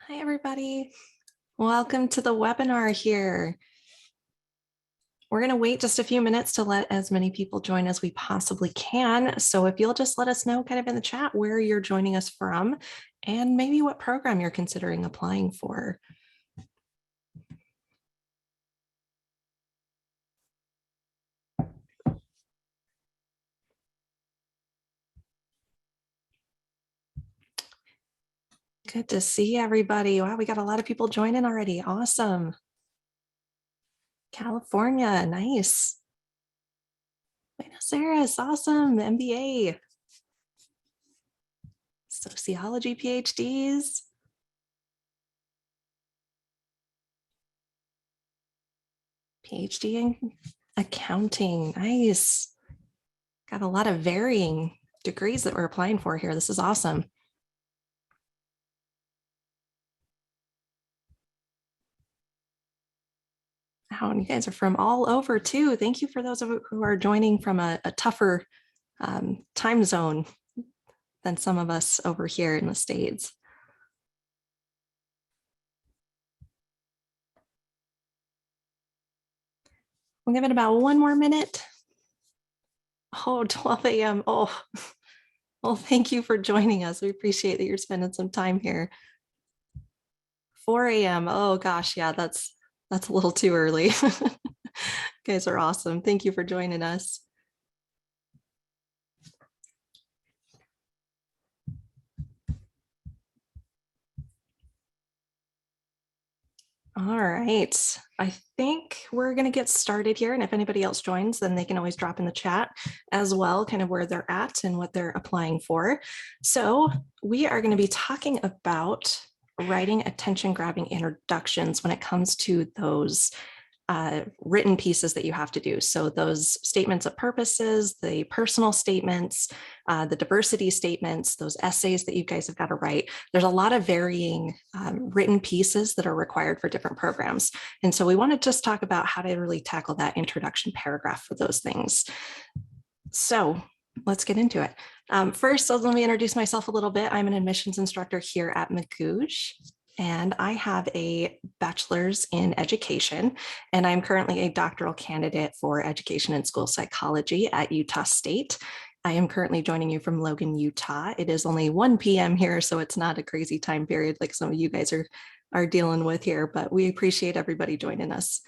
Hi, everybody. Welcome to the webinar here. We're going to wait just a few minutes to let as many people join as we possibly can. So if you'll just let us know kind of in the chat where you're joining us from and maybe what program you're considering applying for. Good to see everybody. Wow, we got a lot of people joining already. Awesome. California, nice. Buenos Aires, awesome. MBA. Sociology PhDs. PhD in accounting, nice. Got a lot of varying degrees that we're applying for here. This is awesome. Wow, and you guys are from all over too. Thank you for those who are joining from a tougher time zone than some of us over here in the States. We'll give it about one more minute. Oh, 12 a.m. Oh, well, thank you for joining us. We appreciate that you're spending some time here. 4 a.m. Oh gosh, yeah, that's a little too early. You guys are awesome. Thank you for joining us. All right, I think we're going to get started here. And if anybody else joins, then they can always drop in the chat as well, kind of where they're at and what they're applying for. So we are going to be talking about writing attention-grabbing introductions when it comes to those written pieces that you have to do. So those statements of purposes, the personal statements, the diversity statements, those essays that you guys have got to write. There's a lot of varying written pieces that are required for different programs. And so we want to just talk about how to really tackle that introduction paragraph for those things. So let's get into it. First, let me introduce myself a little bit. I'm an admissions instructor here at Magoosh. And I have a bachelor's in education, and I'm currently a doctoral candidate for education and school psychology at Utah State. I am currently joining you from Logan, Utah. It is only 1 p.m. here, so it's not a crazy time period like some of you guys are dealing with here, but we appreciate everybody joining us.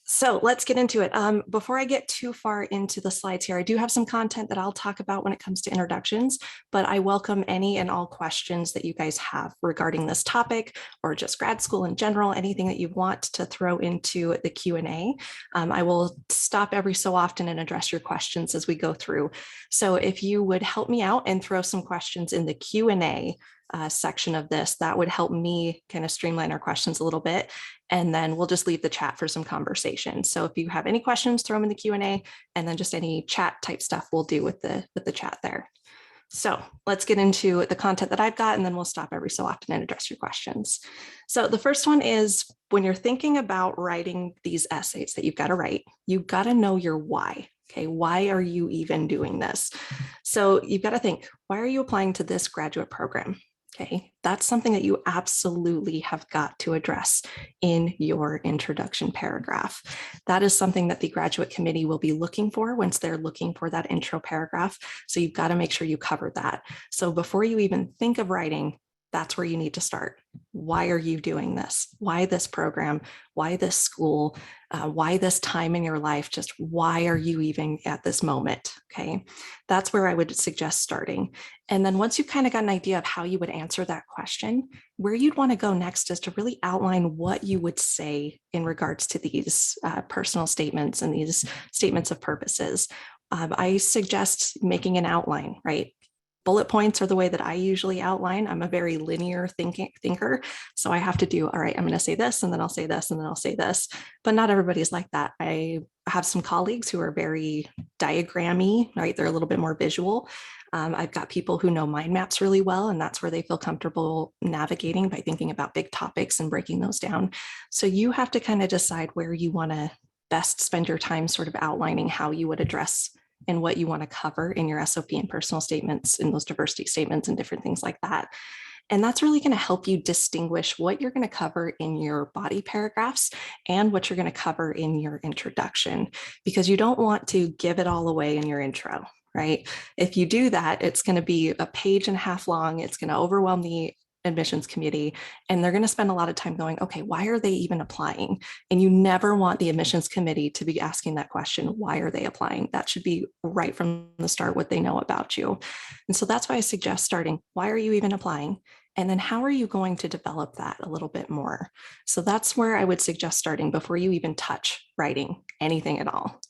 So let's get into it. Before I get too far into the slides here, I do have some content that I'll talk about when it comes to introductions, but I welcome any and all questions that you guys have regarding this topic or just grad school in general, anything that you want to throw into the Q&A. I will stop every so often and address your questions as we go through. So if you would help me out and throw some questions in the Q&A section of this, that would help me kind of streamline our questions a little bit. And then we'll just leave the chat for some conversation. So if you have any questions, throw them in the Q&A, and then just any chat type stuff we'll do with the chat there. So let's get into the content that I've got, and then we'll stop every so often and address your questions. So the first one is, when you're thinking about writing these essays that you've got to write, you've got to know your why. Okay, why are you even doing this? So you've got to think, why are you applying to this graduate program? Okay, that's something that you absolutely have got to address in your introduction paragraph. That is something that the graduate committee will be looking for once they're looking for that intro paragraph. So you've got to make sure you cover that. So before you even think of writing, that's where you need to start. Why are you doing this? Why this program? Why this school? Why this time in your life? Just why are you even at this moment? Okay, that's where I would suggest starting. And then once you've kind of got an idea of how you would answer that question, where you'd want to go next is to really outline what you would say in regards to these personal statements and these statements of purposes. I suggest making an outline, right? Bullet points are the way that I usually outline. I'm a very linear thinker. So I have to do, all right, I'm going to say this, and then I'll say this, and then I'll say this. But not everybody's like that. I have some colleagues who are very diagrammy, right? They're a little bit more visual. I've got people who know mind maps really well, and that's where they feel comfortable navigating by thinking about big topics and breaking those down. So you have to kind of decide where you want to best spend your time sort of outlining how you would address and what you want to cover in your SOP and personal statements and those diversity statements and different things like that. And that's really going to help you distinguish what you're going to cover in your body paragraphs and what you're going to cover in your introduction, because you don't want to give it all away in your intro, right? If you do that, it's going to be a page and a half long. It's going to overwhelm the admissions committee, and they're going to spend a lot of time going, okay, why are they even applying? And you never want the admissions committee to be asking that question, why are they applying? That should be right from the start what they know about you. And so that's why I suggest starting, why are you even applying? And then how are you going to develop that a little bit more? So that's where I would suggest starting before you even touch writing anything at all.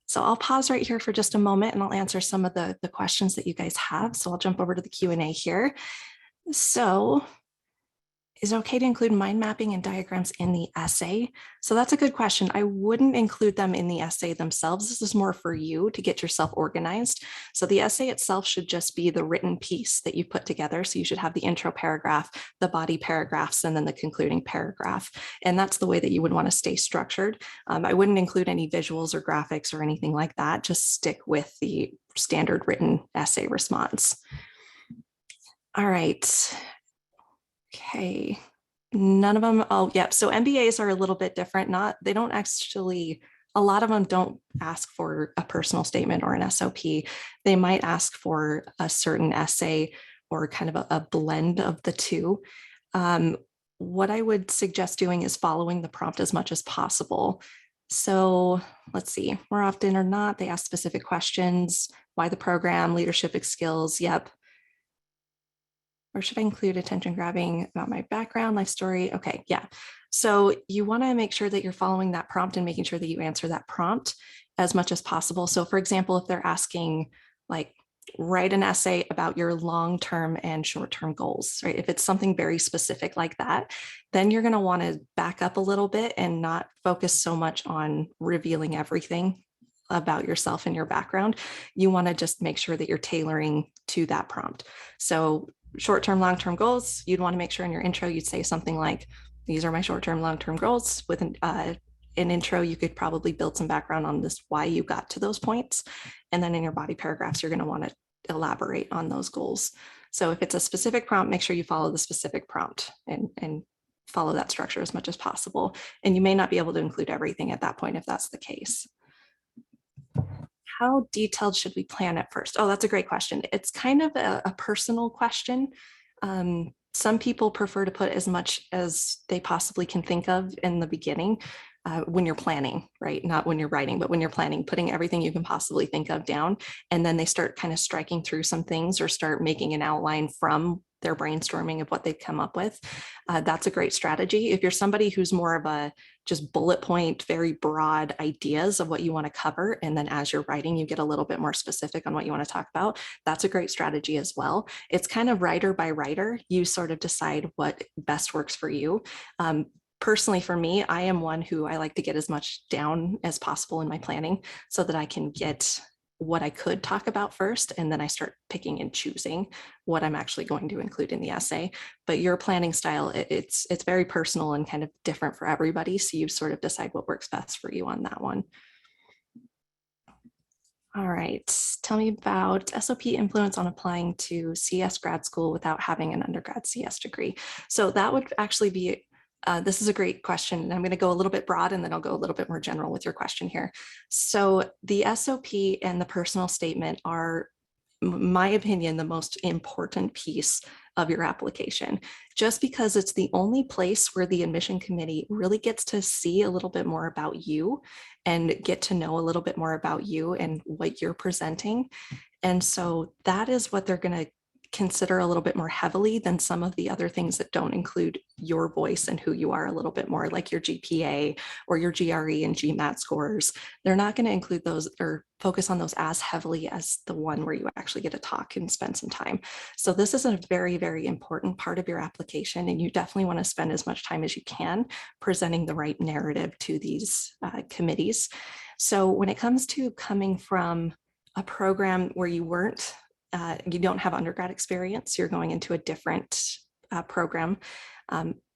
So I'll pause right here for just a moment and I'll answer some of the questions that you guys have. So I'll jump over to the Q&A here. So is it okay to include mind mapping and diagrams in the essay? So that's a good question. I wouldn't include them in the essay themselves. This is more for you to get yourself organized. So the essay itself should just be the written piece that you put together. So you should have the intro paragraph, the body paragraphs, and then the concluding paragraph. And that's the way that you would want to stay structured. I wouldn't include any visuals or graphics or anything like that. Just stick with the standard written essay response. All right. Okay. None of them. Oh, yep. So MBAs are a little bit different. They don't actually, a lot of them don't ask for a personal statement or an SOP. They might ask for a certain essay or kind of a blend of the two. What I would suggest doing is following the prompt as much as possible. So let's see, more often or not, they ask specific questions, why the program, leadership skills. Yep. Or should I include attention grabbing about my background, life story? Okay, yeah. So you want to make sure that you're following that prompt and making sure that you answer that prompt as much as possible. So for example, if they're asking like, write an essay about your long-term and short-term goals, right? If it's something very specific like that, then you're going to want to back up a little bit and not focus so much on revealing everything about yourself and your background. You want to just make sure that you're tailoring to that prompt. So short-term, long-term goals, you'd want to make sure in your intro, you'd say something like, these are my short-term, long-term goals. With an intro, you could probably build some background on this, why you got to those points. And then in your body paragraphs, you're going to want to elaborate on those goals. So if it's a specific prompt, make sure you follow the specific prompt and follow that structure as much as possible. And you may not be able to include everything at that point if that's the case. How detailed should we plan at first? Oh, that's a great question. It's kind of a personal question. Some people prefer to put as much as they possibly can think of in the beginning when you're planning, right? Not when you're writing, but when you're planning, putting everything you can possibly think of down. And then they start kind of striking through some things or start making an outline from their brainstorming of what they've come up with. That's a great strategy. If you're somebody who's more of a just bullet point, very broad ideas of what you want to cover, and then as you're writing, you get a little bit more specific on what you want to talk about, that's a great strategy as well. It's kind of writer by writer. You sort of decide what best works for you. Personally, for me, I am one who I like to get as much down as possible in my planning so that I can get what I could talk about first, and then I start picking and choosing what I'm actually going to include in the essay. But your planning style, it's very personal and kind of different for everybody. So you sort of decide what works best for you on that one. All right, tell me about SOP influence on applying to CS grad school without having an undergrad CS degree. So that would actually be this is a great question. I'm going to go a little bit broad and then I'll go a little bit more general with your question here. So the SOP and the personal statement are, in my opinion, the most important piece of your application, just because it's the only place where the admission committee really gets to see a little bit more about you and get to know a little bit more about you and what you're presenting. And so that is what they're going to consider a little bit more heavily than some of the other things that don't include your voice and who you are a little bit more, like your GPA or your GRE and GMAT scores. They're not going to include those or focus on those as heavily as the one where you actually get to talk and spend some time. So this is a very, very important part of your application, and you definitely want to spend as much time as you can presenting the right narrative to these committees. So when it comes to coming from a program where you don't have undergrad experience, you're going into a different program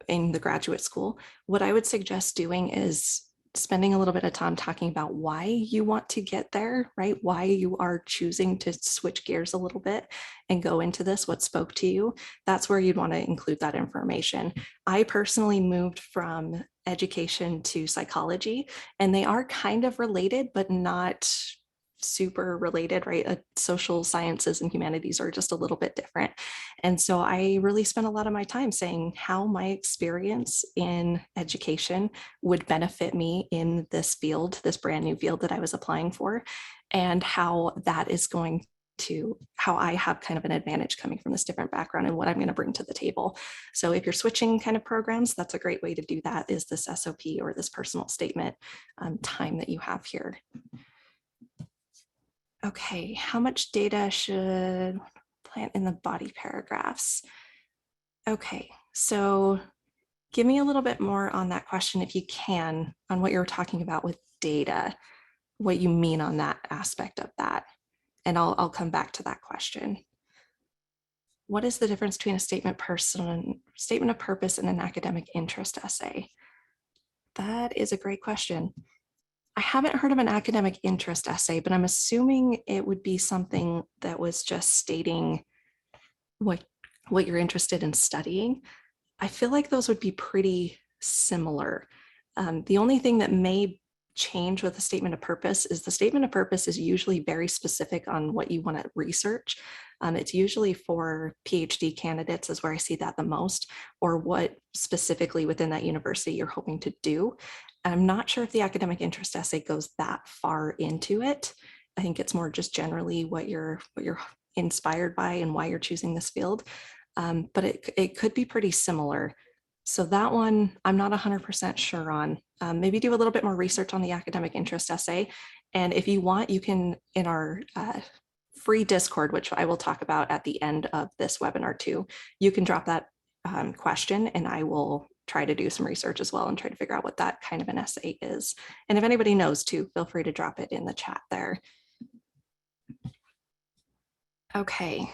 in the graduate school, what I would suggest doing is spending a little bit of time talking about why you want to get there, right? Why you are choosing to switch gears a little bit and go into this, what spoke to you, that's where you'd want to include that information. I personally moved from education to psychology, and they are kind of related, but not super related, right? Social sciences and humanities are just a little bit different. And so I really spent a lot of my time saying how my experience in education would benefit me in this field, this brand new field that I was applying for, and how that is going to how I have kind of an advantage coming from this different background and what I'm going to bring to the table. So if you're switching kind of programs, that's a great way to do that, is this SOP or this personal statement time that you have here. Okay, how much data should plant in the body paragraphs? Okay, so give me a little bit more on that question if you can, on what you're talking about with data, what you mean on that aspect of that. And I'll come back to that question. What is the difference between a statement of purpose and an academic interest essay? That is a great question. I haven't heard of an academic interest essay, but I'm assuming it would be something that was just stating what you're interested in studying. I feel like those would be pretty similar. The only thing that may change with the statement of purpose is the statement of purpose is usually very specific on what you want to research. It's usually for PhD candidates is where I see that the most, or what specifically within that university you're hoping to do. I'm not sure if the academic interest essay goes that far into it. I think it's more just generally what you're inspired by and why you're choosing this field. But it could be pretty similar. So that one, I'm not 100% sure on. Maybe do a little bit more research on the academic interest essay. And if you want, you can, in our free Discord, which I will talk about at the end of this webinar too, you can drop that question and I will try to do some research as well and try to figure out what that kind of an essay is. And if anybody knows too, feel free to drop it in the chat there. Okay.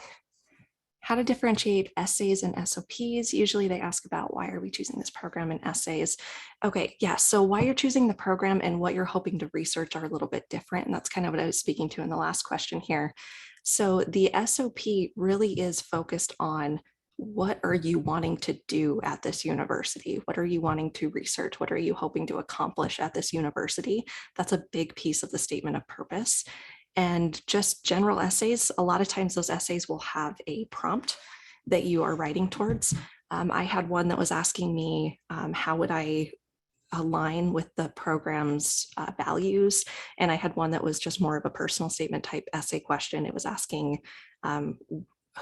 How to differentiate essays and SOPs. Usually they ask about why are we choosing this program in essays. Okay, yeah, so why you're choosing the program and what you're hoping to research are a little bit different. And that's kind of what I was speaking to in the last question here. So the SOP really is focused on what are you wanting to do at this university? What are you wanting to research? What are you hoping to accomplish at this university? That's a big piece of the statement of purpose. And just general essays, a lot of times those essays will have a prompt that you are writing towards. I had one that was asking me, how would I align with the program's values? And I had one that was just more of a personal statement type essay question. It was asking,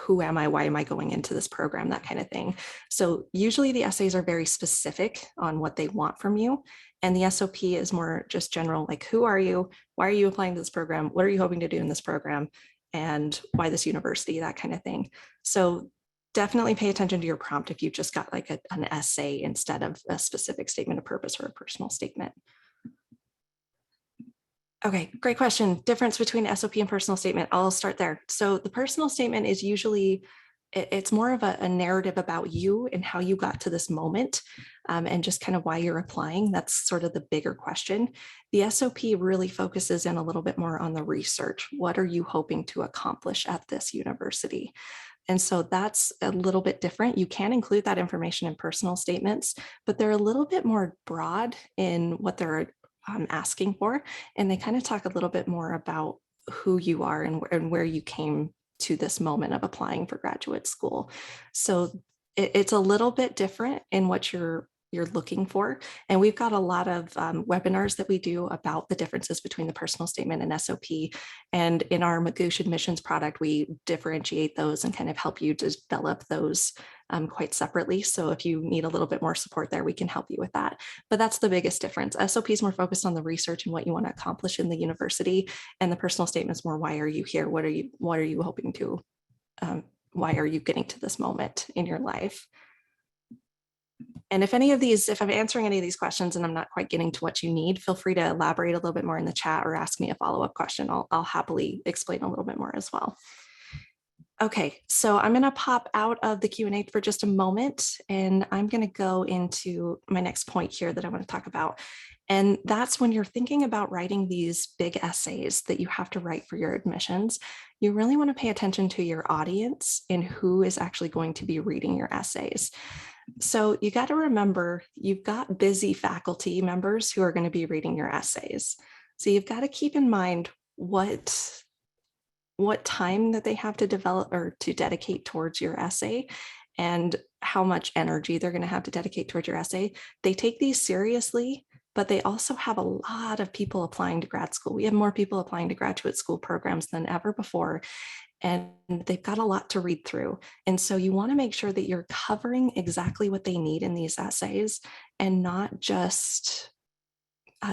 who am I? Why am I going into this program? That kind of thing. So usually the essays are very specific on what they want from you. And the SOP is more just general, like, who are you? Why are you applying to this program? What are you hoping to do in this program? And why this university, that kind of thing. So definitely pay attention to your prompt if you've just got like an essay instead of a specific statement of purpose or a personal statement. Okay, great question. Difference between SOP and personal statement. I'll start there. So the personal statement is usually, it's more of a narrative about you and how you got to this moment and just kind of why you're applying. That's sort of the bigger question. The SOP really focuses in a little bit more on the research. What are you hoping to accomplish at this university? And so that's a little bit different. You can include that information in personal statements, but they're a little bit more broad in what they're asking for. And they kind of talk a little bit more about who you are and where you came to this moment of applying for graduate school. So it's a little bit different in what you're looking for. And we've got a lot of webinars that we do about the differences between the personal statement and SOP. And in our Magoosh admissions product, we differentiate those and kind of help you develop those quite separately. So if you need a little bit more support there, we can help you with that. But that's the biggest difference. SOP is more focused on the research and what you want to accomplish in the university. And the personal statement is more, why are you here? What are you hoping to, why are you getting to this moment in your life? And if I'm answering any of these questions and I'm not quite getting to what you need, feel free to elaborate a little bit more in the chat or ask me a follow-up question. I'll happily explain a little bit more as well. Okay, so I'm going to pop out of the Q&A for just a moment, and I'm going to go into my next point here that I want to talk about. And that's when you're thinking about writing these big essays that you have to write for your admissions, you really want to pay attention to your audience and who is actually going to be reading your essays. So you got to remember you've got busy faculty members who are going to be reading your essays. So you've got to keep in mind what time that they have to develop or to dedicate towards your essay and how much energy they're going to have to dedicate towards your essay. They take these seriously, but they also have a lot of people applying to grad school. We have more people applying to graduate school programs than ever before, and they've got a lot to read through. And so you want to make sure that you're covering exactly what they need in these essays and not just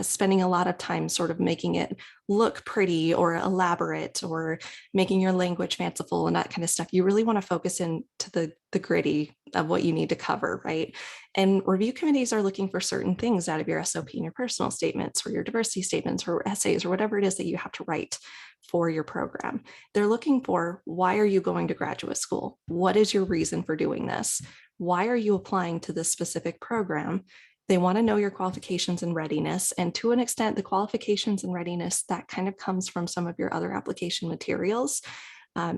spending a lot of time sort of making it look pretty or elaborate or making your language fanciful and that kind of stuff. You really want to focus into the gritty of what you need to cover, right? And review committees are looking for certain things out of your SOP and your personal statements or your diversity statements or essays or whatever it is that you have to write for your program. They're looking for, why are you going to graduate school? What is your reason for doing this? Why are you applying to this specific program? They want to know your qualifications and readiness. And to an extent, the qualifications and readiness that kind of comes from some of your other application materials.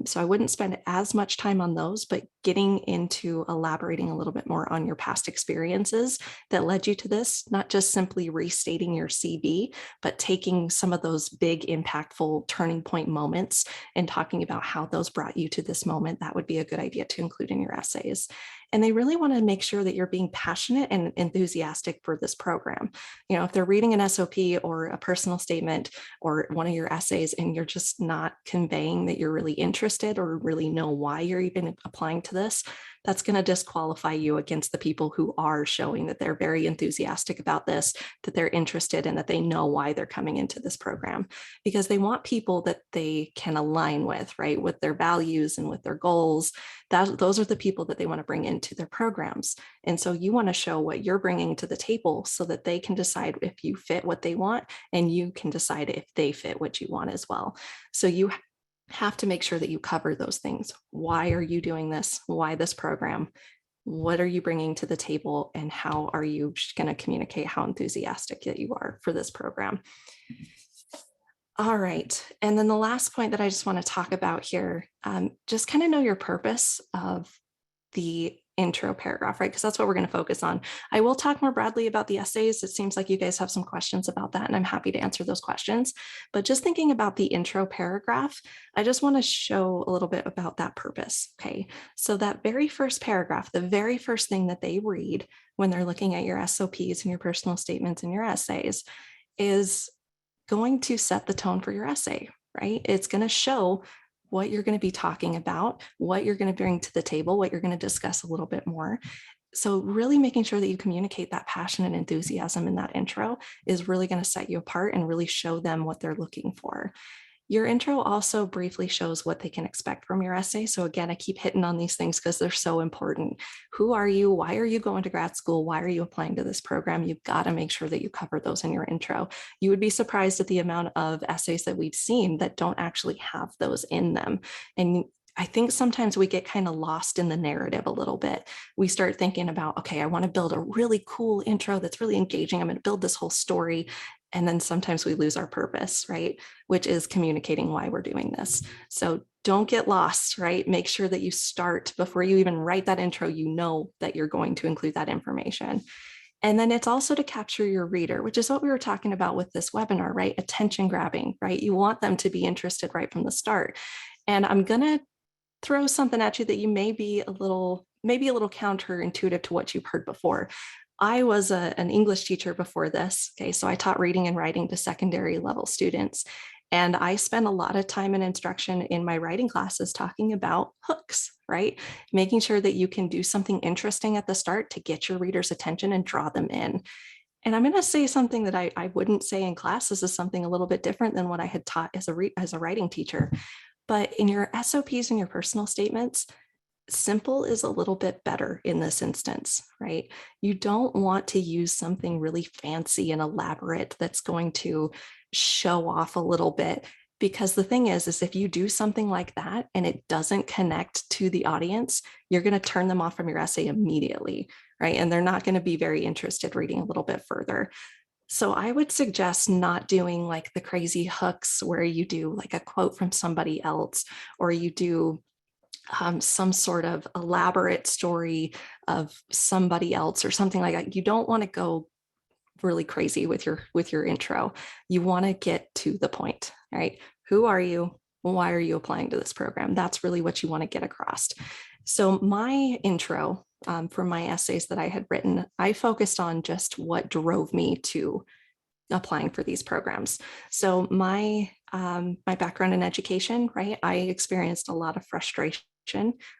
So I wouldn't spend as much time on those, but getting into elaborating a little bit more on your past experiences that led you to this, not just simply restating your CV, but taking some of those big impactful turning point moments and talking about how those brought you to this moment. That would be a good idea to include in your essays. And they really want to make sure that you're being passionate and enthusiastic for this program. You know, if they're reading an SOP or a personal statement or one of your essays and you're just not conveying that you're really interested or really know why you're even applying to this, that's going to disqualify you against the people who are showing that they're very enthusiastic about this, that they're interested and that they know why they're coming into this program, because they want people that they can align with, right, with their values and with their goals. Those are the people that they want to bring into their programs. And so you want to show what you're bringing to the table so that they can decide if you fit what they want and you can decide if they fit what you want as well. So you have to make sure that you cover those things. Why are you doing this? Why this program? What are you bringing to the table? And how are you going to communicate how enthusiastic that you are for this program? All right. And then the last point that I just want to talk about here, just kind of know your purpose of the intro paragraph, right? Because that's what we're going to focus on. I will talk more broadly about the essays. It seems like you guys have some questions about that, and I'm happy to answer those questions. But just thinking about the intro paragraph, I just want to show a little bit about that purpose. Okay. So that very first paragraph, the very first thing that they read when they're looking at your SOPs and your personal statements and your essays is going to set the tone for your essay, right? It's going to show what you're going to be talking about, what you're going to bring to the table, what you're going to discuss a little bit more. So really making sure that you communicate that passion and enthusiasm in that intro is really going to set you apart and really show them what they're looking for. Your intro also briefly shows what they can expect from your essay. So again, I keep hitting on these things because they're so important. Who are you? Why are you going to grad school? Why are you applying to this program? You've got to make sure that you cover those in your intro. You would be surprised at the amount of essays that we've seen that don't actually have those in them. And I think sometimes we get kind of lost in the narrative a little bit. We start thinking about, okay, I want to build a really cool intro that's really engaging. I'm going to build this whole story. And then sometimes we lose our purpose, right? Which is communicating why we're doing this. So don't get lost, right? Make sure that you start before you even write that intro, you know that you're going to include that information. And then it's also to capture your reader, which is what we were talking about with this webinar, right? Attention grabbing, right? You want them to be interested right from the start. And I'm going to throw something at you that you may be a little counterintuitive to what you've heard before. I was an English teacher before this. Okay, so I taught reading and writing to secondary level students. And I spent a lot of time in instruction in my writing classes talking about hooks, right? Making sure that you can do something interesting at the start to get your reader's attention and draw them in. And I'm going to say something that I wouldn't say in class. This is something a little bit different than what I had taught as a writing teacher. But in your SOPs and your personal statements, simple is a little bit better in this instance, right? You don't want to use something really fancy and elaborate that's going to show off a little bit. Because the thing is if you do something like that and it doesn't connect to the audience, you're going to turn them off from your essay immediately, right? And they're not going to be very interested reading a little bit further. So I would suggest not doing like the crazy hooks where you do like a quote from somebody else, or you do some sort of elaborate story of somebody else or something like that. You don't want to go really crazy with your intro. You want to get to the point, right? Who are you? Why are you applying to this program? That's really what you want to get across. So my intro for my essays that I had written, I focused on just what drove me to applying for these programs. So my background in education, right? I experienced a lot of frustration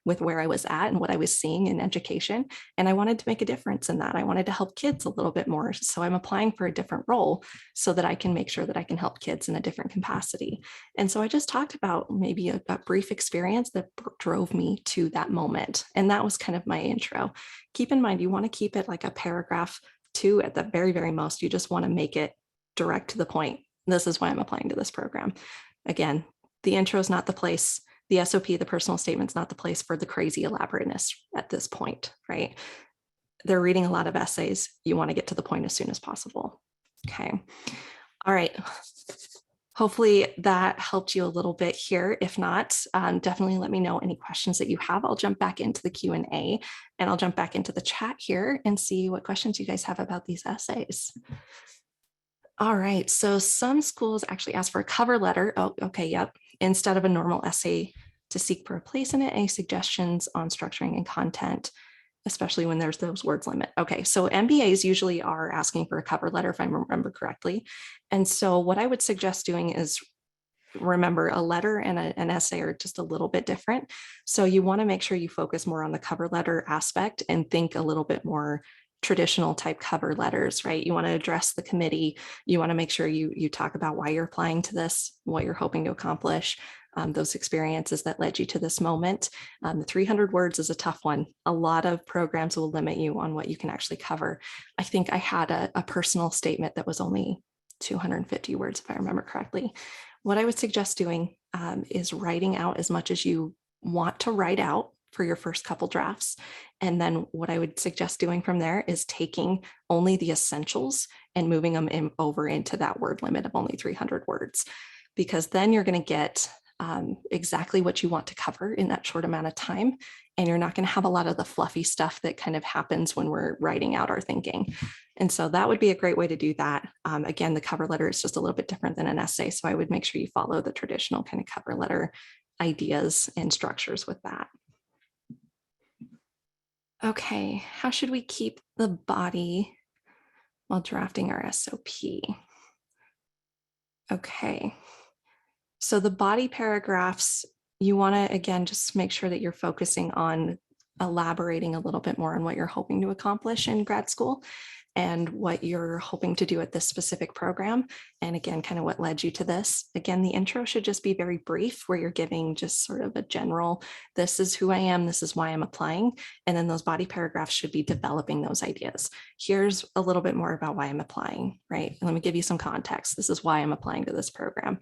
with where I was at and what I was seeing in education. And I wanted to make a difference in that. I wanted to help kids a little bit more. So I'm applying for a different role so that I can make sure that I can help kids in a different capacity. And so I just talked about maybe a brief experience that drove me to that moment. And that was kind of my intro. Keep in mind, you want to keep it like a paragraph two at the very, very most. You just want to make it direct to the point. This is why I'm applying to this program. Again, the intro is not the place. The SOP, the personal statement, is not the place for the crazy elaborateness at this point, right? They're reading a lot of essays. You want to get to the point as soon as possible. Okay. All right. Hopefully that helped you a little bit here. If not, definitely let me know any questions that you have. I'll jump back into the Q&A and I'll jump back into the chat here and see what questions you guys have about these essays. All right, so some schools actually ask for a cover letter. Oh, okay, yep. Instead of a normal essay to seek for a place in it. Any suggestions on structuring and content, especially when there's those words limit? Okay, so MBAs usually are asking for a cover letter, if I remember correctly. And so what I would suggest doing is, remember, a letter and an essay are just a little bit different. So you want to make sure you focus more on the cover letter aspect and think a little bit more traditional type cover letters, right? You want to address the committee. You want to make sure you talk about why you're applying to this, what you're hoping to accomplish, those experiences that led you to this moment. The 300 words is a tough one. A lot of programs will limit you on what you can actually cover. I think I had a personal statement that was only 250 words, if I remember correctly. What I would suggest doing is writing out as much as you want to write out for your first couple drafts. And then what I would suggest doing from there is taking only the essentials and moving them over into that word limit of only 300 words, because then you're going to get exactly what you want to cover in that short amount of time. And you're not going to have a lot of the fluffy stuff that kind of happens when we're writing out our thinking. And so that would be a great way to do that. Again, the cover letter is just a little bit different than an essay. So I would make sure you follow the traditional kind of cover letter ideas and structures with that. Okay, how should we keep the body while drafting our SOP? Okay, so the body paragraphs, you want to, again, just make sure that you're focusing on elaborating a little bit more on what you're hoping to accomplish in grad school and what you're hoping to do at this specific program. And again, kind of what led you to this. Again, the intro should just be very brief, where you're giving just sort of a general, this is who I am, this is why I'm applying. And then those body paragraphs should be developing those ideas. Here's a little bit more about why I'm applying, right? Let me give you some context. This is why I'm applying to this program,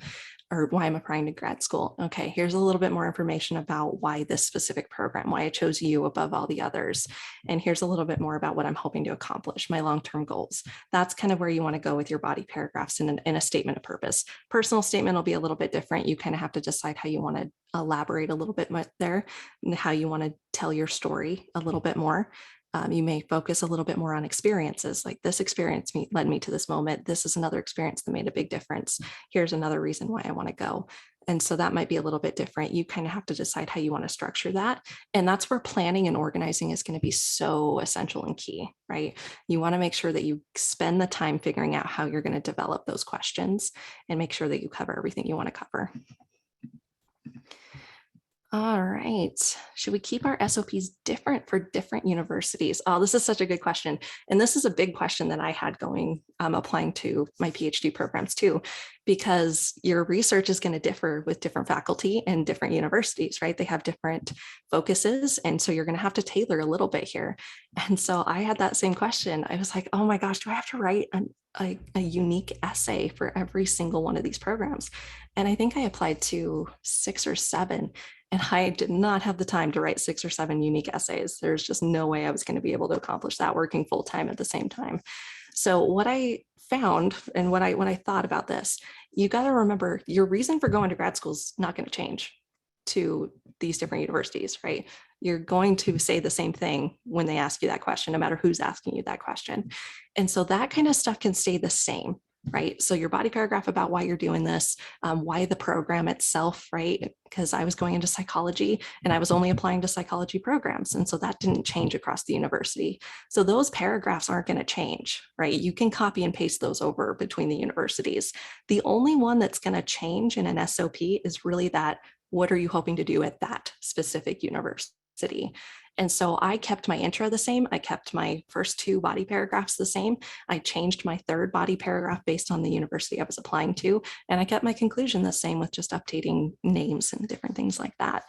or why I'm applying to grad school. Okay, here's a little bit more information about why this specific program, why I chose you above all the others. And here's a little bit more about what I'm hoping to accomplish, my long-term goals. That's kind of where you want to go with your body paragraphs in a statement of purpose. Personal statement will be a little bit different. You kind of have to decide how you want to elaborate a little bit there and how you want to tell your story a little bit more. You may focus a little bit more on experiences, like this experience led me to this moment. This is another experience that made a big difference. Here's another reason why I want to go. And so that might be a little bit different. You kind of have to decide how you want to structure that. And that's where planning and organizing is going to be so essential and key, right? You want to make sure that you spend the time figuring out how you're going to develop those questions and make sure that you cover everything you want to cover. All right. Should we keep our SOPs different for different universities? Oh, this is such a good question. And this is a big question that I had going, applying to my PhD programs too, because your research is going to differ with different faculty and different universities, right? They have different focuses. And so you're going to have to tailor a little bit here. And so I had that same question. I was like, oh my gosh, do I have to write a unique essay for every single one of these programs. And I think I applied to 6 or 7, and I did not have the time to write 6 or 7 unique essays. There's just no way I was going to be able to accomplish that working full time at the same time. So what I found, and when I thought about this, you got to remember your reason for going to grad school is not going to change to these different universities, right? You're going to say the same thing when they ask you that question, no matter who's asking you that question. And so that kind of stuff can stay the same, right? So your body paragraph about why you're doing this, why the program itself, right? Because I was going into psychology and I was only applying to psychology programs. And so that didn't change across the university. So those paragraphs aren't going to change, right? You can copy and paste those over between the universities. The only one that's going to change in an SOP is really that, what are you hoping to do at that specific university? And so I kept my intro the same. I kept my first 2 body paragraphs the same. I changed my 3rd body paragraph based on the university I was applying to. And I kept my conclusion the same with just updating names and different things like that.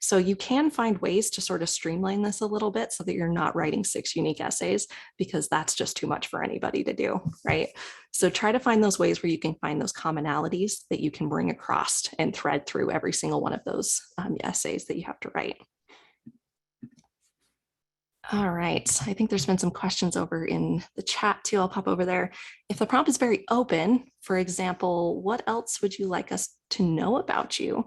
So you can find ways to sort of streamline this a little bit so that you're not writing 6 unique essays, because that's just too much for anybody to do, right? So try to find those ways where you can find those commonalities that you can bring across and thread through every single one of those essays that you have to write. All right, I think there's been some questions over in the chat too. I'll pop over there. If the prompt is very open, for example, what else would you like us to know about you?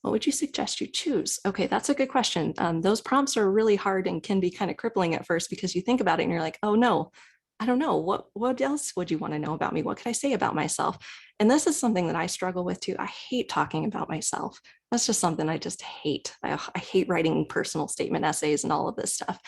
What would you suggest you choose? Okay, that's a good question. Those prompts are really hard and can be kind of crippling at first, because you think about it and you're like, oh no, I don't know. What else would you want to know about me? What could I say about myself? And this is something that I struggle with too. I hate talking about myself. That's just something I just hate. I hate writing personal statement essays and all of this stuff.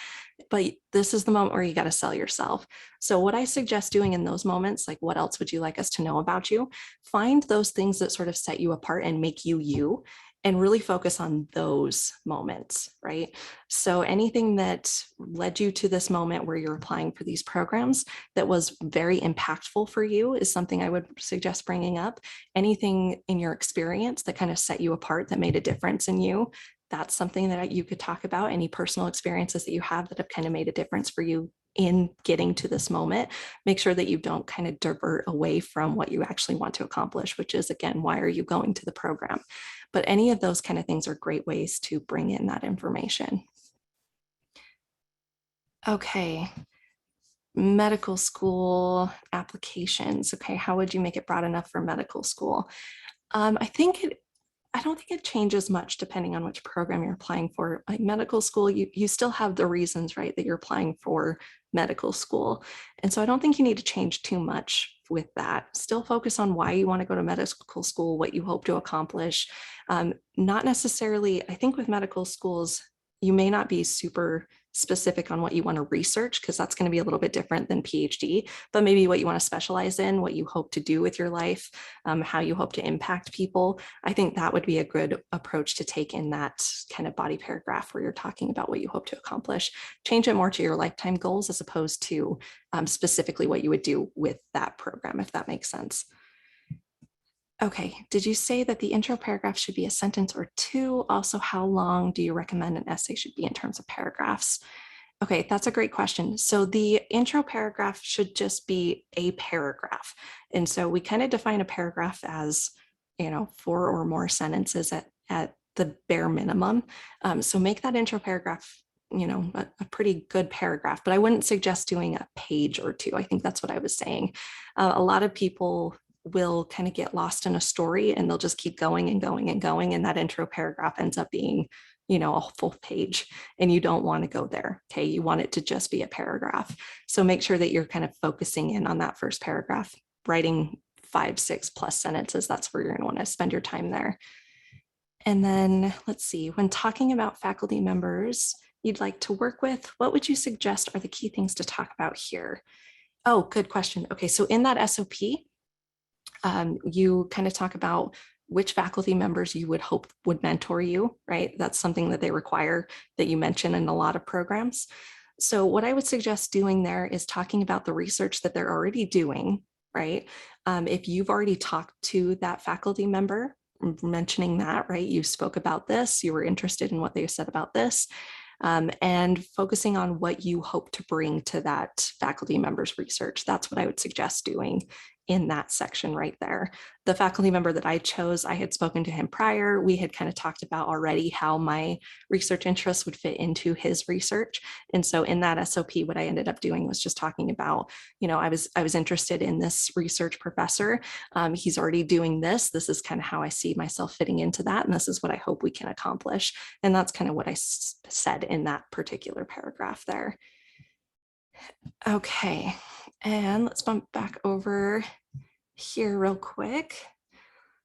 But this is the moment where you got to sell yourself. So what I suggest doing in those moments, like, what else would you like us to know about you? Find those things that sort of set you apart and make you you, and really focus on those moments, right? So anything that led you to this moment where you're applying for these programs that was very impactful for you is something I would suggest bringing up. Anything in your experience that kind of set you apart, that made a difference in you, that's something that you could talk about. Any personal experiences that you have that have kind of made a difference for you in getting to this moment. Make sure that you don't kind of divert away from what you actually want to accomplish, which is, again, why are you going to the program? But any of those kind of things are great ways to bring in that information. Okay. Medical school applications. Okay, how would you make it broad enough for medical school? I don't think it changes much depending on which program you're applying for. Like medical school, you still have the reasons, right, that you're applying for medical school. And so I don't think you need to change too much with that. Still focus on why you want to go to medical school, what you hope to accomplish. Not necessarily, I think with medical schools, you may not be super specific on what you want to research, because that's going to be a little bit different than PhD, but maybe what you want to specialize in, what you hope to do with your life, how you hope to impact people. I think that would be a good approach to take in that kind of body paragraph where you're talking about what you hope to accomplish. Change it more to your lifetime goals as opposed to specifically what you would do with that program, if that makes sense. Okay, did you say that the intro paragraph should be a sentence or 2? Also, how long do you recommend an essay should be in terms of paragraphs? Okay, that's a great question. So the intro paragraph should just be a paragraph. And so we kind of define a paragraph as, 4 or more sentences at the bare minimum. So make that intro paragraph, a pretty good paragraph, but I wouldn't suggest doing a page or 2. I think that's what I was saying. A lot of people will kind of get lost in a story and they'll just keep going and going and going. And that intro paragraph ends up being, a full page, and you don't want to go there. Okay. You want it to just be a paragraph. So make sure that you're kind of focusing in on that first paragraph, writing 5, 6 plus sentences. That's where you're going to want to spend your time there. And then let's see, when talking about faculty members you'd like to work with, what would you suggest are the key things to talk about here? Oh, good question. Okay. So in that SOP, you kind of talk about which faculty members you would hope would mentor you, right? That's something that they require that you mention in a lot of programs. So what I would suggest doing there is talking about the research that they're already doing, right? If you've already talked to that faculty member, mentioning that, right? You spoke about this, you were interested in what they said about this. and focusing on what you hope to bring to that faculty member's research. That's what I would suggest doing in that section right there. The faculty member that I chose, I had spoken to him prior. We had kind of talked about already how my research interests would fit into his research. And so in that SOP, what I ended up doing was just talking about, I was interested in this research professor. He's already doing this. This is kind of how I see myself fitting into that. And this is what I hope we can accomplish. And that's kind of what I said in that particular paragraph there. Okay, and let's bump back over here real quick.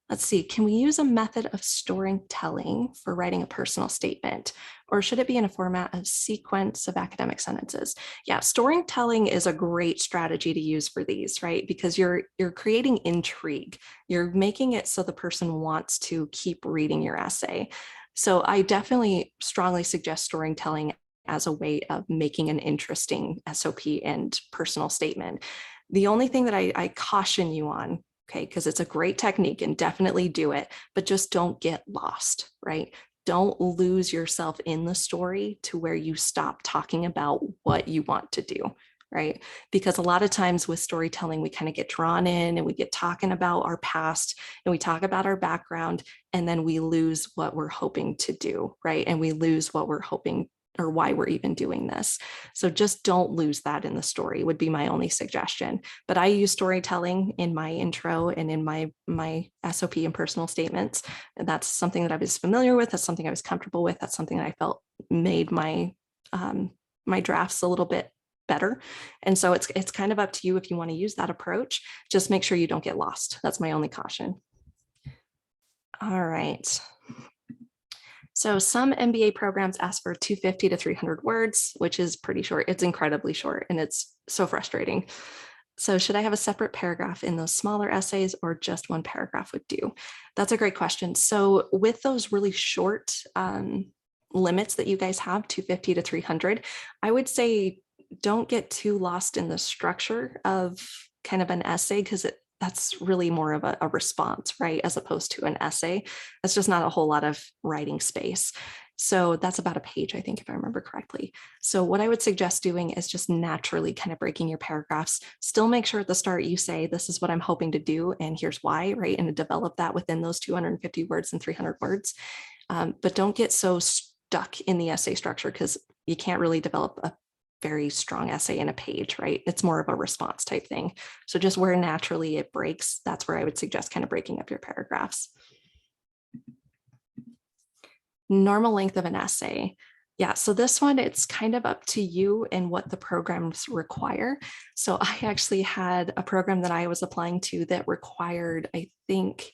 Let's see, can we use a method of storytelling for writing a personal statement, or should it be in a format of sequence of academic sentences? Yeah, storytelling is a great strategy to use for these, right? Because you're creating intrigue. You're making it so the person wants to keep reading your essay. So I definitely strongly suggest storytelling as a way of making an interesting SOP and personal statement. The only thing that I caution you on, okay, because it's a great technique and definitely do it, but just don't get lost, right? Don't lose yourself in the story to where you stop talking about what you want to do, right? Because a lot of times with storytelling, we kind of get drawn in and we get talking about our past and we talk about our background, and then we lose what we're hoping to do, right? And we lose what we're hoping or why we're even doing this. So just don't lose that in the story would be my only suggestion. But I use storytelling in my intro and in my SOP and personal statements. And that's something that I was familiar with. That's something I was comfortable with. That's something that I felt made my my drafts a little bit better. And so it's kind of up to you if you want to use that approach. Just make sure you don't get lost. That's my only caution. All right. So some MBA programs ask for 250 to 300 words, which is pretty short. It's incredibly short and it's so frustrating. So should I have a separate paragraph in those smaller essays or just one paragraph would do? That's a great question. So with those really short limits that you guys have, 250 to 300, I would say don't get too lost in the structure of kind of an essay because that's really more of a response, right? As opposed to an essay. That's just not a whole lot of writing space. So that's about a page, I think, if I remember correctly. So what I would suggest doing is just naturally kind of breaking your paragraphs. Still make sure at the start you say, this is what I'm hoping to do, and here's why, right? And develop that within those 250 words and 300 words. But don't get so stuck in the essay structure because you can't really develop a very strong essay in a page, right? It's more of a response type thing. So just where naturally it breaks, that's where I would suggest kind of breaking up your paragraphs. Normal length of an essay. Yeah, so this one, it's kind of up to you and what the programs require. So I actually had a program that I was applying to that required, I think,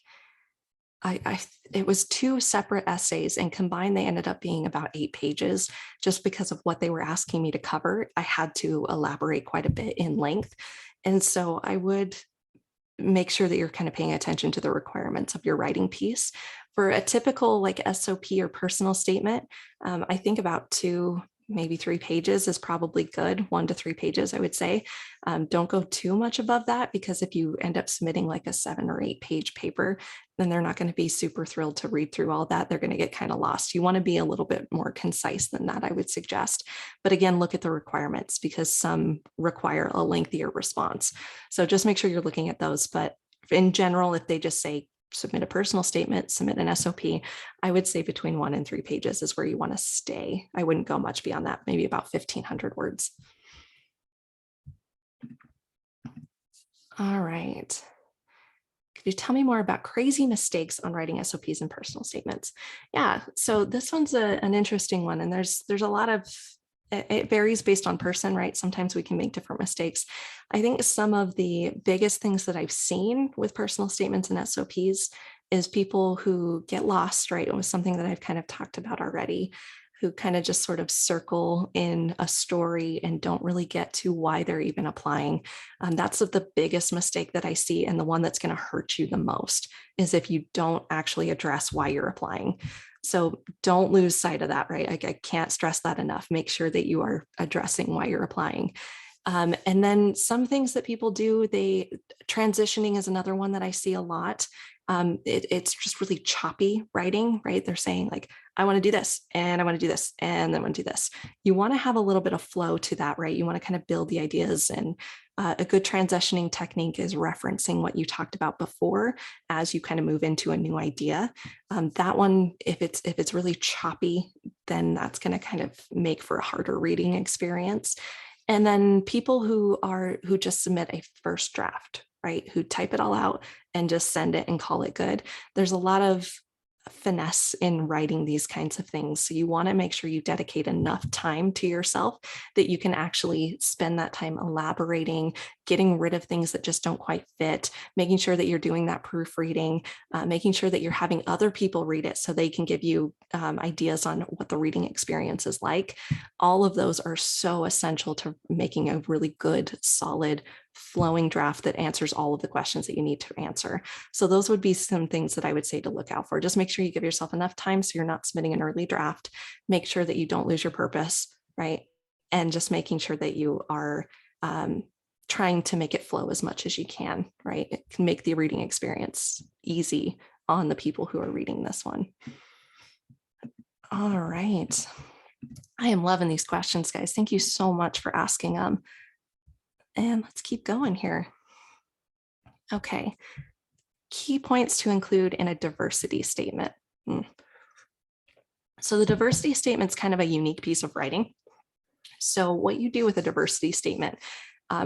it was 2 separate essays, and combined they ended up being about 8 pages. Just because of what they were asking me to cover, I had to elaborate quite a bit in length. And so I would make sure that you're kind of paying attention to the requirements of your writing piece. For a typical like SOP or personal statement, I think about 2, maybe 3 pages is probably good. 1 to 3 pages, I would say. Don't go too much above that, because if you end up submitting like a 7 or 8 page paper, then they're not going to be super thrilled to read through all that. They're going to get kind of lost. You want to be a little bit more concise than that, I would suggest. But again, look at the requirements, because some require a lengthier response. So just make sure you're looking at those. But in general, if they just say submit a personal statement, submit an SOP, I would say between 1 and 3 pages is where you want to stay. I wouldn't go much beyond that, maybe about 1,500 words. All right. Could you tell me more about crazy mistakes on writing SOPs and personal statements? Yeah, so this one's an interesting one, and there's a lot of, it varies based on person, right? Sometimes we can make different mistakes. I think some of the biggest things that I've seen with personal statements and SOPs is people who get lost, right? It was something that I've kind of talked about already, who kind of just sort of circle in a story and don't really get to why they're even applying. That's the biggest mistake that I see, and the one that's going to hurt you the most is if you don't actually address why you're applying. So don't lose sight of that, right? I can't stress that enough. Make sure that you are addressing why you're applying. And then some things that people do, transitioning is another one that I see a lot. It's just really choppy writing, right? They're saying like, I want to do this and I want to do this and then I want to do this. You want to have a little bit of flow to that, right? You want to kind of build the ideas, and a good transitioning technique is referencing what you talked about before as you kind of move into a new idea. That one, if it's really choppy, then that's going to kind of make for a harder reading experience. And then people who just submit a first draft, right? Who type it all out and just send it and call it good. There's a lot of finesse in writing these kinds of things. So you want to make sure you dedicate enough time to yourself that you can actually spend that time elaborating, getting rid of things that just don't quite fit, making sure that you're doing that proofreading, making sure that you're having other people read it so they can give you ideas on what the reading experience is like. All of those are so essential to making a really good, solid, flowing draft that answers all of the questions that you need to answer. So those would be some things that I would say to look out for. Just make sure you give yourself enough time so you're not submitting an early draft. Make sure that you don't lose your purpose, right? And just making sure that you are trying to make it flow as much as you can, right? It can make the reading experience easy on the people who are reading this one. All right. I am loving these questions, guys. Thank you so much for asking them. And let's keep going here. Okay. Key points to include in a diversity statement. So the diversity statement is kind of a unique piece of writing. So what you do with a diversity statement,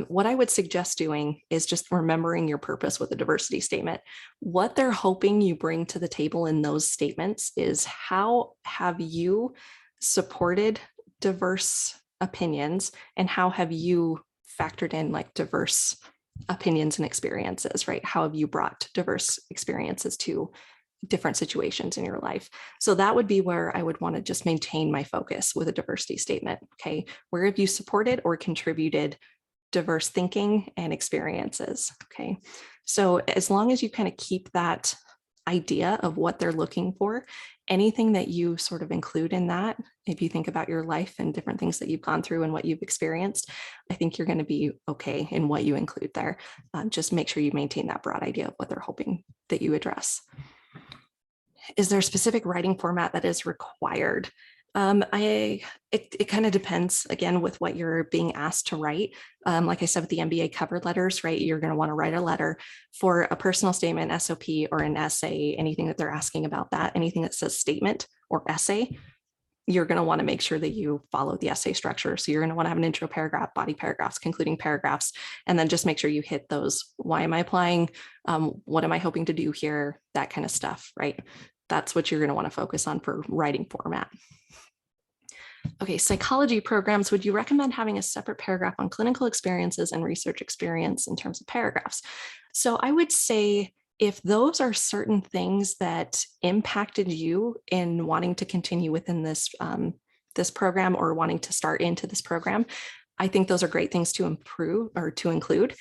what I would suggest doing is just remembering your purpose with a diversity statement. What they're hoping you bring to the table in those statements is, how have you supported diverse opinions, and how have you factored in like diverse opinions and experiences, right? How have you brought diverse experiences to different situations in your life? So that would be where I would want to just maintain my focus with a diversity statement. Okay, where have you supported or contributed diverse thinking and experiences? Okay, so as long as you kind of keep that idea of what they're looking for, anything that you sort of include in that, if you think about your life and different things that you've gone through and what you've experienced, I think you're going to be okay in what you include there. Just make sure you maintain that broad idea of what they're hoping that you address. Is there a specific writing format that is required? It kind of depends, again, with what you're being asked to write. Like I said, with the MBA cover letters, right, you're going to want to write a letter. For a personal statement, SOP, or an essay, anything that they're asking about that, anything that says statement or essay, you're going to want to make sure that you follow the essay structure. So you're going to want to have an intro paragraph, body paragraphs, concluding paragraphs, and then just make sure you hit those. Why am I applying? What am I hoping to do here? That kind of stuff, right? That's what you're going to want to focus on for writing format. Okay, psychology programs, would you recommend having a separate paragraph on clinical experiences and research experience in terms of paragraphs? So I would say, if those are certain things that impacted you in wanting to continue within this, this program, or wanting to start into this program, I think those are great things to improve or to include.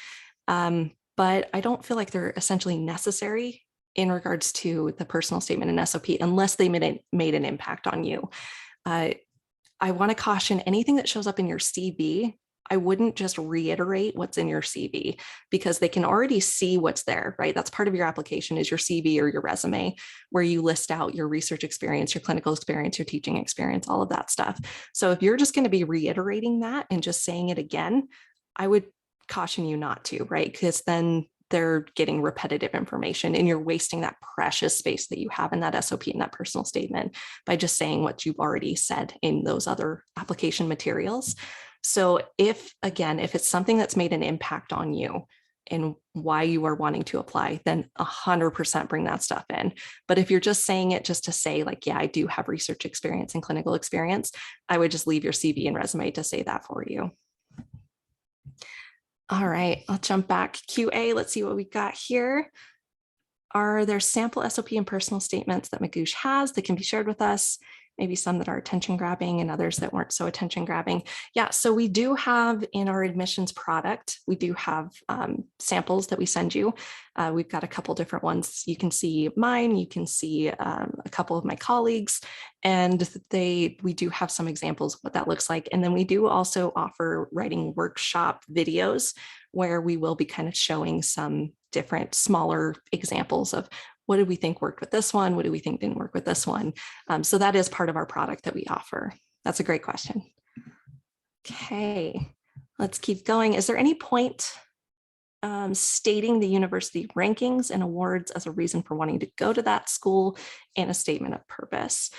But I don't feel like they're essentially necessary in regards to the personal statement and SOP, unless they made an impact on you. I want to caution, anything that shows up in your CV, I wouldn't just reiterate what's in your CV, because they can already see what's there, right? That's part of your application, is your CV or your resume, where you list out your research experience, your clinical experience, your teaching experience, all of that stuff. So if you're just going to be reiterating that and just saying it again, I would caution you not to, right? Because then they're getting repetitive information and you're wasting that precious space that you have in that SOP and that personal statement by just saying what you've already said in those other application materials. So if it's something that's made an impact on you and why you are wanting to apply, then 100% bring that stuff in. But if you're just saying it just to say like, yeah, I do have research experience and clinical experience, I would just leave your CV and resume to say that for you. All right, I'll jump back. QA, let's see what we got here. Are there sample SOP and personal statements that Magoosh has that can be shared with us? Maybe some that are attention grabbing and others that weren't so attention grabbing. Yeah, so we do have in our admissions product, we do have samples that we send you. We've got a couple different ones. You can see mine, you can see a couple of my colleagues, and we do have some examples of what that looks like. And then we do also offer writing workshop videos where we will be kind of showing some different smaller examples of what did we think worked with this one? What do we think didn't work with this one? So that is part of our product that we offer. That's a great question. Okay, let's keep going. Is there any point stating the university rankings and awards as a reason for wanting to go to that school and a statement of purpose?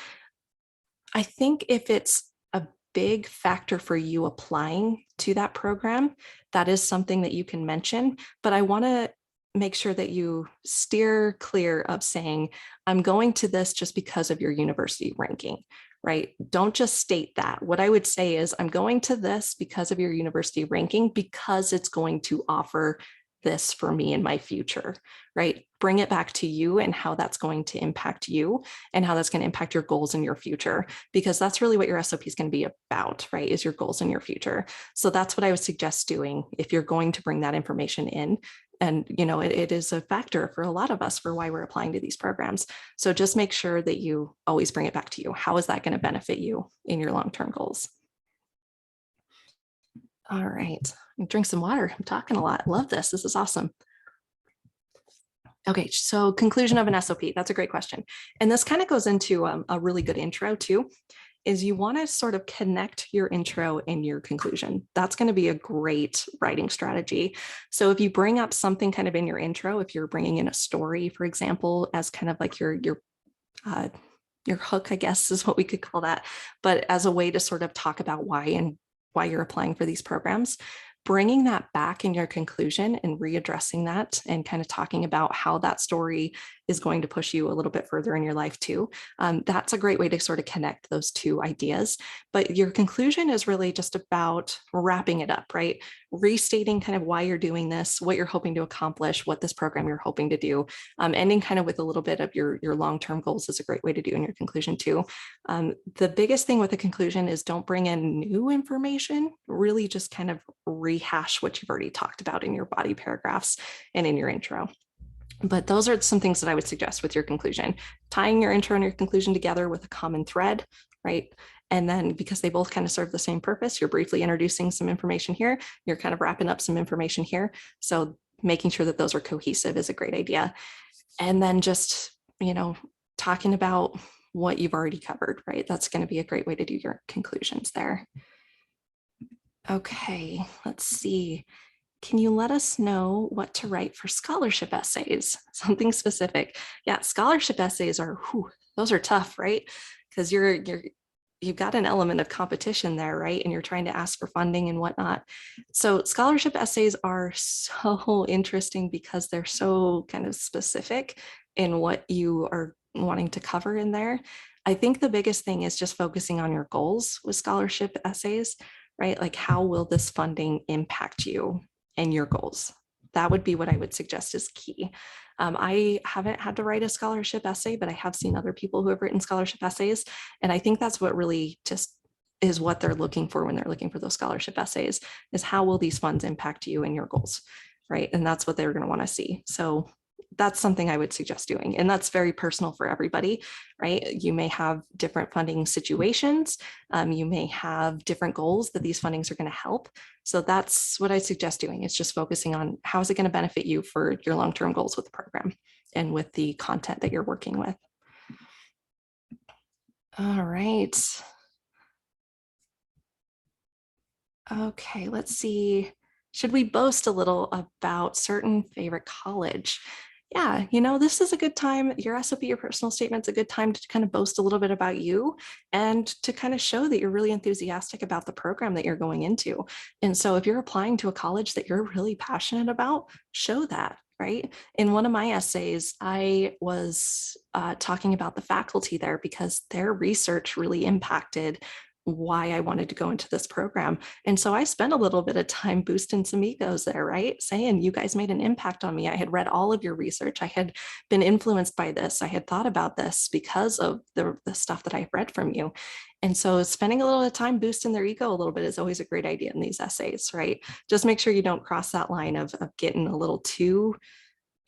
I think if it's a big factor for you applying to that program, that is something that you can mention, but I want to make sure that you steer clear of saying, I'm going to this just because of your university ranking, right? Don't just state that. What I would say is, I'm going to this because of your university ranking, because it's going to offer this for me in my future, right? Bring it back to you and how that's going to impact you and how that's going to impact your goals in your future, because that's really what your SOP is going to be about, right? Is your goals in your future. So that's what I would suggest doing if you're going to bring that information in. And, you know, it is a factor for a lot of us for why we're applying to these programs. So just make sure that you always bring it back to you. How is that going to benefit you in your long-term goals? All right, drink some water. I'm talking a lot. Love this. This is awesome. Okay, so conclusion of an SOP. That's a great question. And this kind of goes into a really good intro too, is you want to sort of connect your intro and your conclusion. That's going to be a great writing strategy. So if you bring up something kind of in your intro, if you're bringing in a story, for example, as kind of like your hook, I guess is what we could call that, but as a way to sort of talk about why you're applying for these programs, bringing that back in your conclusion and readdressing that and kind of talking about how that story is going to push you a little bit further in your life too. That's a great way to sort of connect those two ideas. But your conclusion is really just about wrapping it up, right? Restating kind of why you're doing this, what you're hoping to accomplish, what this program you're hoping to do, ending kind of with a little bit of your long-term goals is a great way to do in your conclusion too. The biggest thing with the conclusion is don't bring in new information, really just kind of rehash what you've already talked about in your body paragraphs and in your intro. But those are some things that I would suggest with your conclusion, tying your intro and your conclusion together with a common thread, right? And then because they both kind of serve the same purpose, you're briefly introducing some information here, you're kind of wrapping up some information here. So making sure that those are cohesive is a great idea. And then just, you know, talking about what you've already covered, right? That's going to be a great way to do your conclusions there. Okay, let's see. Can you let us know what to write for scholarship essays? Something specific. Yeah, scholarship essays are, those are tough, right? Because you've got an element of competition there, right? And you're trying to ask for funding and whatnot. So scholarship essays are so interesting because they're so kind of specific in what you are wanting to cover in there. I think the biggest thing is just focusing on your goals with scholarship essays, right? Like, how will this funding impact you and your goals? That would be what I would suggest is key. I haven't had to write a scholarship essay, but I have seen other people who have written scholarship essays. And I think that's what really just is what they're looking for when they're looking for those scholarship essays, is how will these funds impact you and your goals, right? And that's what they're going to want to see. So that's something I would suggest doing. And that's very personal for everybody, right? You may have different funding situations. You may have different goals that these fundings are going to help. So that's what I suggest doing, is just focusing on how is it going to benefit you for your long-term goals with the program and with the content that you're working with. All right. Okay, let's see. Should we boast a little about certain favorite college? Yeah, you know, this is a good time. Your SOP, your personal statement's a good time to kind of boast a little bit about you and to kind of show that you're really enthusiastic about the program that you're going into. And so if you're applying to a college that you're really passionate about, show that, right? In one of my essays, I was talking about the faculty there because their research really impacted why I wanted to go into this program. And so I spent a little bit of time boosting some egos there, right? Saying, you guys made an impact on me. I had read all of your research. I had been influenced by this. I had thought about this because of the stuff that I read from you. And so spending a little time boosting their ego a little bit is always a great idea in these essays, right? Just make sure you don't cross that line of getting a little too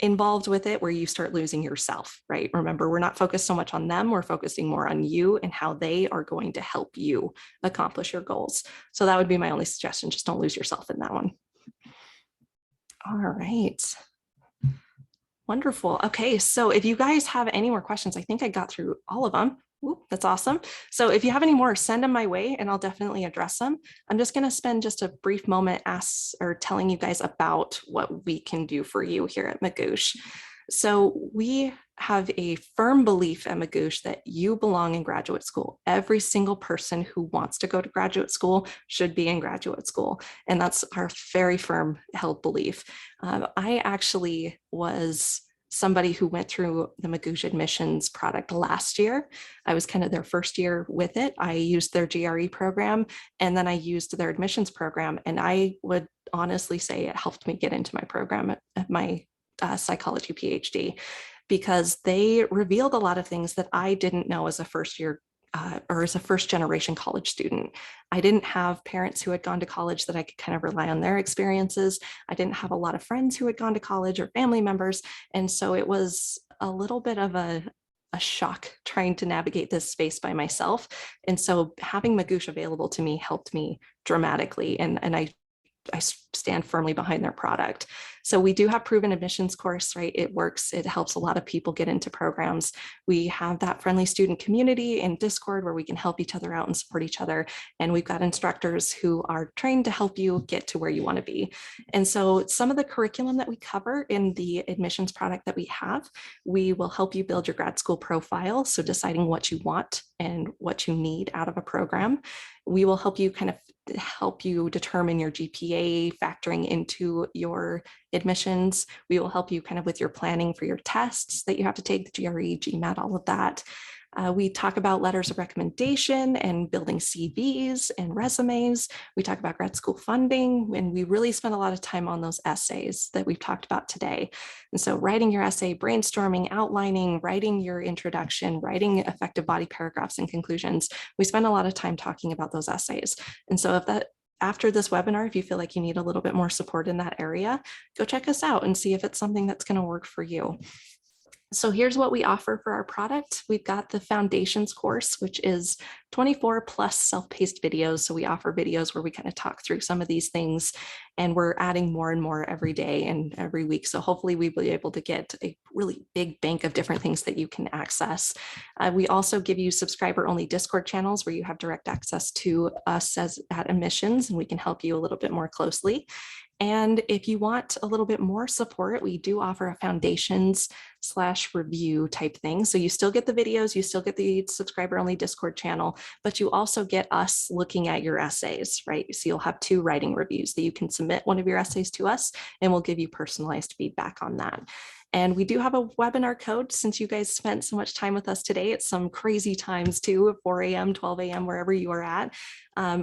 involved with it where you start losing yourself, right? Remember, we're not focused so much on them. We're focusing more on you and how they are going to help you accomplish your goals. So that would be my only suggestion. Just don't lose yourself in that one. All right. Wonderful. Okay, so if you guys have any more questions, I think I got through all of them. Ooh, that's awesome. So if you have any more, send them my way and I'll definitely address them. I'm just going to spend just a brief moment telling you guys about what we can do for you here at Magoosh. So we have a firm belief at Magoosh that you belong in graduate school. Every single person who wants to go to graduate school should be in graduate school. And that's our very firm held belief. I actually was somebody who went through the Magoosh admissions product last year. I was kind of their first year with it. I used their GRE program and then I used their admissions program. And I would honestly say it helped me get into my program at my psychology PhD because they revealed a lot of things that I didn't know as a first year or as a first generation college student. I didn't have parents who had gone to college that I could kind of rely on their experiences. I didn't have a lot of friends who had gone to college or family members. And so it was a little bit of a shock trying to navigate this space by myself. And so having Magoosh available to me helped me dramatically. And I stand firmly behind their product. So we do have proven admissions course, right? It works. It helps a lot of people get into programs. We have that friendly student community in Discord where we can help each other out and support each other. And we've got instructors who are trained to help you get to where you want to be. And so some of the curriculum that we cover in the admissions product that we have, we will help you build your grad school profile. So deciding what you want and what you need out of a program. We will help you determine your GPA, factoring into your admissions. We will help you kind of with your planning for your tests that you have to take, the GRE, GMAT, all of that. We talk about letters of recommendation and building CVs and resumes. We talk about grad school funding, and we really spend a lot of time on those essays that we've talked about today. And so writing your essay, brainstorming, outlining, writing your introduction, writing effective body paragraphs and conclusions. We spend a lot of time talking about those essays. And so after this webinar, if you feel like you need a little bit more support in that area, go check us out and see if it's something that's going to work for you. So here's what we offer for our product. We've got the foundations course, which is 24 plus self-paced videos. So we offer videos where we kind of talk through some of these things, and we're adding more and more every day and every week. So hopefully we'll be able to get a really big bank of different things that you can access. We also give you subscriber only Discord channels where you have direct access to us as at Admissions, and we can help you a little bit more closely. And if you want a little bit more support, we do offer a foundations/review type thing. So you still get the videos, you still get the subscriber only Discord channel, but you also get us looking at your essays, right? So you'll have 2 writing reviews that you can submit one of your essays to us, and we'll give you personalized feedback on that. And we do have a webinar code since you guys spent so much time with us today. It's some crazy times too, 4 a.m., 12 a.m., wherever you are at.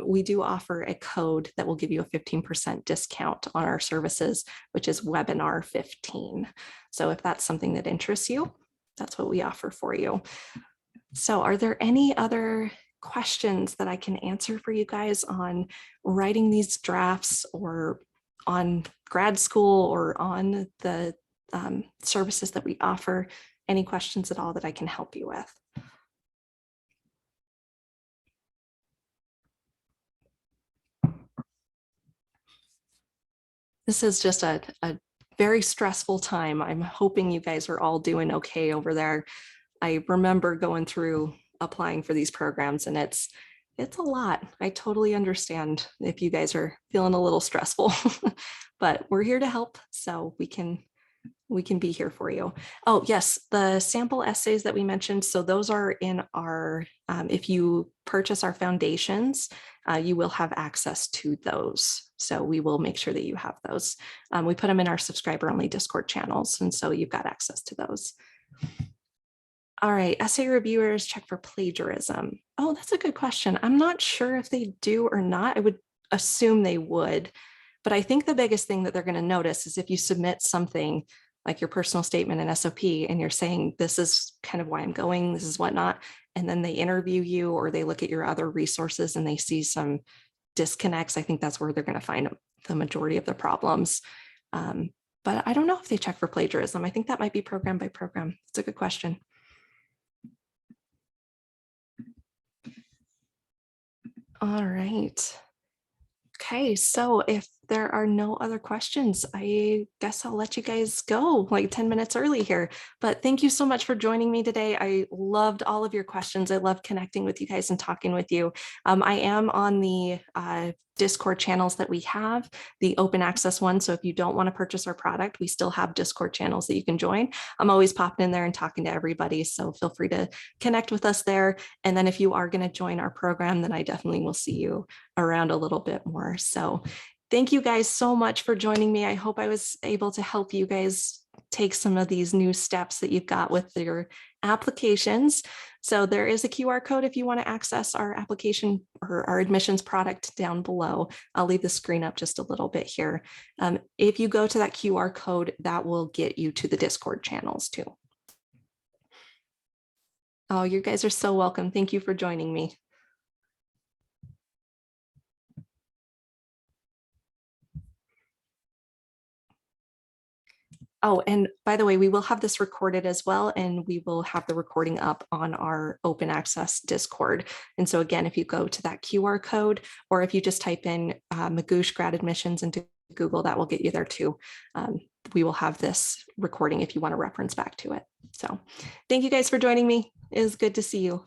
We do offer a code that will give you a 15% discount on our services, which is webinar 15. So if that's something that interests you, that's what we offer for you. So are there any other questions that I can answer for you guys on writing these drafts or on grad school or on the services that we offer? Any questions at all that I can help you with? This is just a very stressful time. I'm hoping you guys are all doing okay over there. I remember going through applying for these programs, and it's a lot. I totally understand if you guys are feeling a little stressful, but we're here to help, so we can be here for you. Oh yes, the sample essays that we mentioned. So those are in our, if you purchase our foundations, you will have access to those. So we will make sure that you have those. We put them in our subscriber only Discord channels. And so you've got access to those. All right, essay reviewers check for plagiarism. Oh, that's a good question. I'm not sure if they do or not. I would assume they would, but I think the biggest thing that they're going to notice is if you submit something like your personal statement and SOP, and you're saying, this is kind of why I'm going, this is whatnot, and then they interview you or they look at your other resources and they see some disconnects. I think that's where they're going to find the majority of the problems. But I don't know if they check for plagiarism. I think that might be program by program. It's a good question. All right. Okay, so if there are no other questions, I guess I'll let you guys go like 10 minutes early here. But thank you so much for joining me today. I loved all of your questions. I love connecting with you guys and talking with you. I am on the Discord channels that we have, the open access one. So if you don't want to purchase our product, we still have Discord channels that you can join. I'm always popping in there and talking to everybody. So feel free to connect with us there. And then if you are going to join our program, then I definitely will see you around a little bit more. So thank you guys so much for joining me. I hope I was able to help you guys take some of these new steps that you've got with your applications. So there is a QR code if you want to access our application or our admissions product down below. I'll leave the screen up just a little bit here. If you go to that QR code, that will get you to the Discord channels too. Oh, you guys are so welcome. Thank you for joining me. Oh, and by the way, we will have this recorded as well, and we will have the recording up on our open access Discord. And so again, if you go to that QR code, or if you just type in Magoosh Grad Admissions into Google, that will get you there too. We will have this recording if you want to reference back to it. So thank you guys for joining me. It was good to see you.